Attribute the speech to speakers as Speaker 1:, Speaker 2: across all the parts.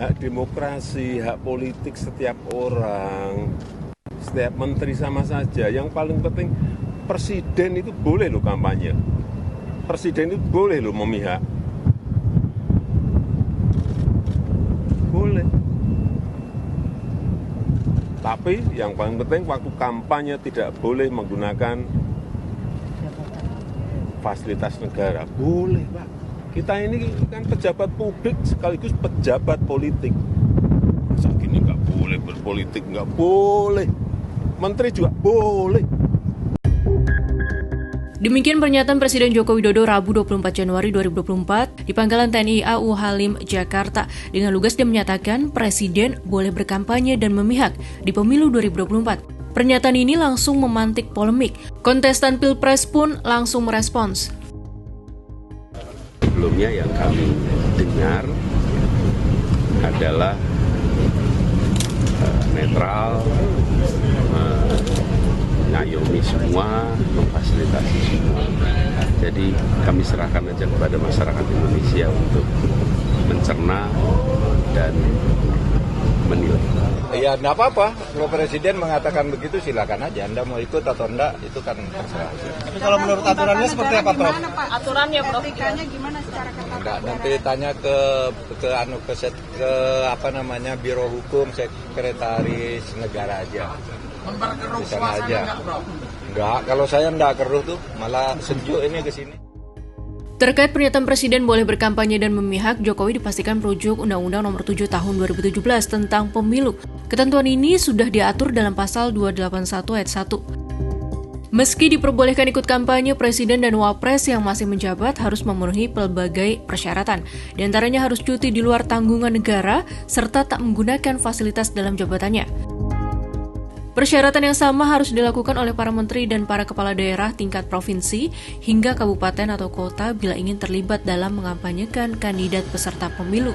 Speaker 1: hak demokrasi, hak politik setiap orang, setiap menteri sama saja. Yang paling penting presiden itu boleh loh kampanye. Presiden itu boleh loh memihak. Boleh. Tapi yang paling penting waktu kampanye tidak boleh menggunakan fasilitas negara. Boleh, Pak. Kita ini kan pejabat publik sekaligus pejabat politik. Masa gini nggak boleh berpolitik, nggak boleh. Menteri juga boleh.
Speaker 2: Demikian pernyataan Presiden Joko Widodo Rabu 24 Januari 2024 di Pangkalan TNI AU Halim, Jakarta. Dengan lugas dia menyatakan Presiden boleh berkampanye dan memihak di pemilu 2024. Pernyataan ini langsung memantik polemik. Kontestan Pilpres pun langsung merespons.
Speaker 1: Sebelumnya yang kami dengar adalah netral, mengayomi semua, memfasilitasi semua. Jadi kami serahkan aja kepada masyarakat Indonesia untuk mencerna dan menilai.
Speaker 3: Ya enggak apa-apa, kalau Presiden mengatakan begitu silakan aja. Anda mau ikut atau enggak, itu kan terserah.
Speaker 4: Tapi kalau menurut aturannya seperti apa, Prof?
Speaker 5: Aturannya, Prof.
Speaker 6: Etikanya gimana secara ketat?
Speaker 3: Enggak, nanti tanya ke apa namanya Biro Hukum Sekretaris Negara aja. Di sana aja. Enggak, kalau saya enggak keruh tuh, malah sejuk ini ke sini.
Speaker 2: Terkait pernyataan Presiden boleh berkampanye dan memihak, Jokowi dipastikan merujuk Undang-Undang Nomor 7 Tahun 2017 tentang Pemilu. Ketentuan ini sudah diatur dalam Pasal 281 Ayat 1. Meski diperbolehkan ikut kampanye, Presiden dan Wapres yang masih menjabat harus memenuhi pelbagai persyaratan. Di antaranya harus cuti di luar tanggungan negara, serta tak menggunakan fasilitas dalam jabatannya. Persyaratan yang sama harus dilakukan oleh para menteri dan para kepala daerah tingkat provinsi hingga kabupaten atau kota bila ingin terlibat dalam mengampanyekan kandidat peserta pemilu.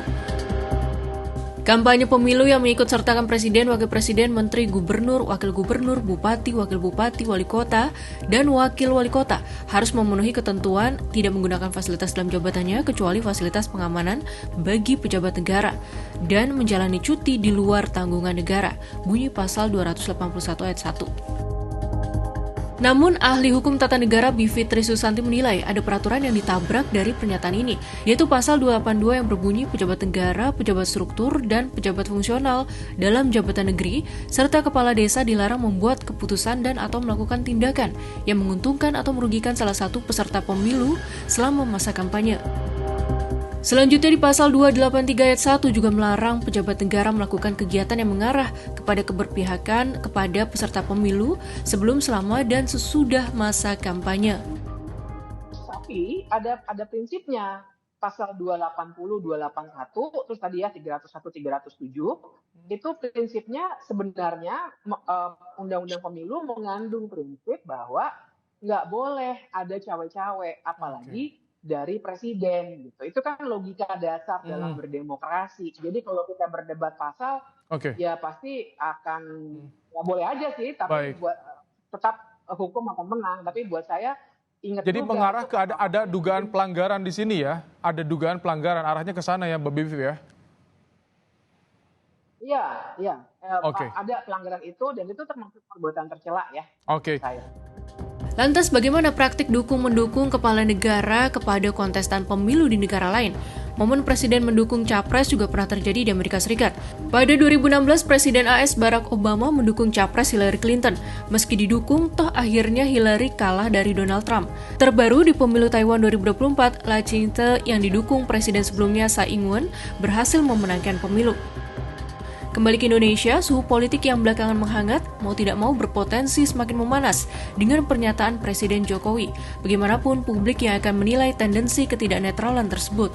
Speaker 2: Kampanye pemilu yang mengikutsertakan presiden, wakil presiden, menteri, gubernur, wakil gubernur, bupati, wakil bupati, wali kota, dan wakil wali kota harus memenuhi ketentuan tidak menggunakan fasilitas dalam jabatannya kecuali fasilitas pengamanan bagi pejabat negara dan menjalani cuti di luar tanggungan negara, bunyi pasal 281 ayat 1. Namun, ahli hukum tata negara Bivitri Susanti menilai ada peraturan yang ditabrak dari pernyataan ini, yaitu pasal 282 yang berbunyi pejabat negara, pejabat struktur, dan pejabat fungsional dalam jabatan negeri, serta kepala desa dilarang membuat keputusan dan atau melakukan tindakan yang menguntungkan atau merugikan salah satu peserta pemilu selama masa kampanye. Selanjutnya di pasal 283 ayat 1 juga melarang pejabat negara melakukan kegiatan yang mengarah kepada keberpihakan kepada peserta pemilu sebelum, selama, dan sesudah masa kampanye.
Speaker 5: Tapi ada prinsipnya. Pasal 280, 281, terus tadi ya 301, 307, itu prinsipnya sebenarnya Undang-Undang Pemilu mengandung prinsip bahwa nggak boleh ada cawe-cawe, apalagi dari presiden gitu. Itu kan logika dasar dalam berdemokrasi. Jadi kalau kita berdebat pasal, ya pasti akan ya boleh aja sih, tapi tetap hukum akan menang. Tapi buat saya ingat
Speaker 4: jadi
Speaker 5: juga,
Speaker 4: mengarah ke ada dugaan pelanggaran di sini ya, ada dugaan pelanggaran arahnya ke sana ya, Mbak Bivi ya.
Speaker 5: Iya, ada pelanggaran itu dan itu termasuk perbuatan tercela ya. Saya.
Speaker 2: Lantas bagaimana praktik dukung-mendukung kepala negara kepada kontestan pemilu di negara lain? Momen Presiden mendukung Capres juga pernah terjadi di Amerika Serikat. Pada 2016, Presiden AS Barack Obama mendukung Capres Hillary Clinton. Meski didukung, toh akhirnya Hillary kalah dari Donald Trump. Terbaru di pemilu Taiwan 2024, La Ching-te yang didukung Presiden sebelumnya Tsai Ing-wen berhasil memenangkan pemilu. Kembali ke Indonesia, suhu politik yang belakangan menghangat mau tidak mau berpotensi semakin memanas dengan pernyataan Presiden Jokowi. Bagaimanapun publik yang akan menilai tendensi ketidaknetralan tersebut.